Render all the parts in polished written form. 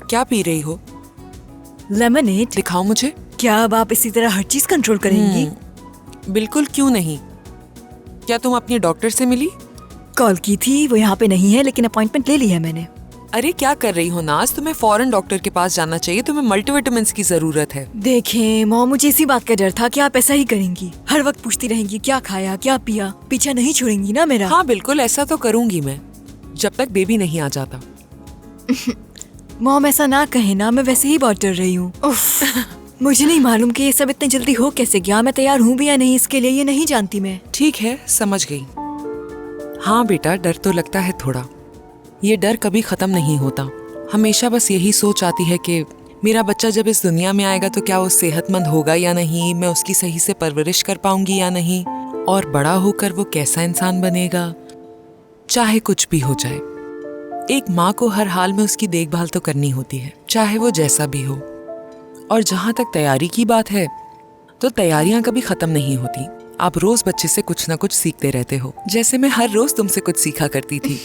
क्या पी रही हो? लेमनेड। दिखाओ मुझे। क्या अब आप इसी तरह हर चीज कंट्रोल करेंगी? बिल्कुल, क्यों नहीं। क्या तुम अपने डॉक्टर से मिली? कॉल की थी, वो यहाँ पे नहीं है, लेकिन अपॉइंटमेंट ले ली है मैंने। अरे क्या कर रही हो नाज, तुम्हें फौरन डॉक्टर के पास जाना चाहिए। तुम्हें मल्टीविटामिन्स की जरूरत है। देखें मॉम, मुझे इसी बात का डर था कि आप ऐसा ही करेंगी, हर वक्त पूछती रहेंगी क्या खाया क्या पिया, पीछा नहीं छोड़ेंगी ना मेरा। हाँ बिल्कुल, ऐसा तो करूंगी मैं, जब तक बेबी नहीं आ जाता। मॉम ऐसा ना कहे ना, मैं वैसे ही बहुत डर रही हूँ। मुझे नहीं मालूम कि ये सब इतने जल्दी हो कैसे गया। मैं तैयार हूँ भी या नहीं इसके लिए, ये नहीं जानती मैं। ठीक है, समझ गई। हाँ बेटा, डर तो लगता है थोड़ा। ये डर कभी खत्म नहीं होता। हमेशा बस यही सोच आती है कि मेरा बच्चा जब इस दुनिया में आएगा तो क्या वो सेहतमंद होगा या नहीं, मैं उसकी सही से परवरिश कर पाऊंगी या नहीं, और बड़ा होकर वो कैसा इंसान बनेगा। चाहे कुछ भी हो जाए, एक माँ को हर हाल में उसकी देखभाल तो करनी होती है, चाहे वो जैसा भी हो। और जहाँ तक तैयारी की बात है, तो तैयारियां कभी खत्म नहीं होती। आप रोज बच्चे से कुछ ना कुछ सीखते रहते हो, जैसे मैं हर रोज तुमसे कुछ सीखा करती थी।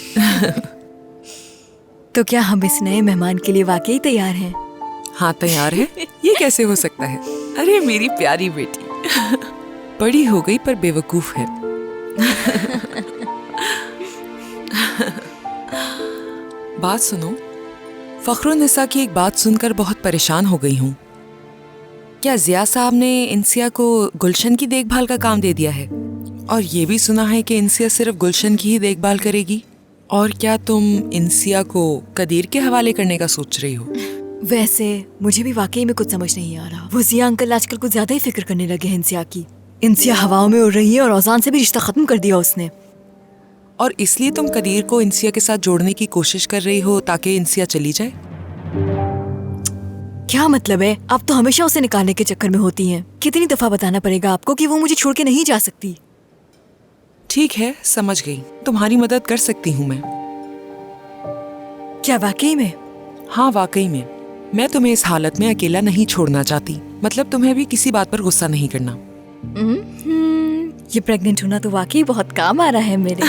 तो क्या हम इस नए मेहमान के लिए वाकई तैयार हैं? हाँ तैयार है। ये कैसे हो सकता है? अरे मेरी प्यारी बेटी, बड़ी हो गई पर बेवकूफ है। बात सुनो, फखरुन्निसा की एक बात सुनकर बहुत परेशान हो गई हूँ। क्या जिया साहब ने इंसिया को गुलशन की देखभाल का काम दे दिया है? और ये भी सुना है कि इंसिया सिर्फ गुलशन की ही देखभाल करेगी। और क्या तुम इंसिया को कदीर के हवाले करने का सोच रही हो? वैसे मुझे भी वाकई में कुछ समझ नहीं आ रहा। वो जिया अंकल आजकल कुछ ज्यादा ही फिक्र करने लगे हैं इंसिया की। इंसिया हवाओं में उड़ रही है और औजान से भी रिश्ता खत्म कर दिया उसने। और इसलिए तुम कदीर को इंसिया के साथ जोड़ने की कोशिश कर रही हो ताकि इंसिया चली जाए? क्या मतलब है? आप तो हमेशा उसे निकालने के चक्कर में होती हैं। कितनी दफा बताना पड़ेगा आपको कि वो मुझे छोड़ के नहीं जा सकती। ठीक है, समझ गई। तुम्हारी मदद कर सकती हूँ मैं। क्या वाकई में? हाँ वाकई में। मैं तुम्हें इस हालत में अकेला नहीं छोड़ना चाहती। मतलब तुम्हें भी किसी बात पर गुस्सा नहीं करना। ये प्रेग्नेंट होना तो वाकई बहुत काम आ रहा है मेरे।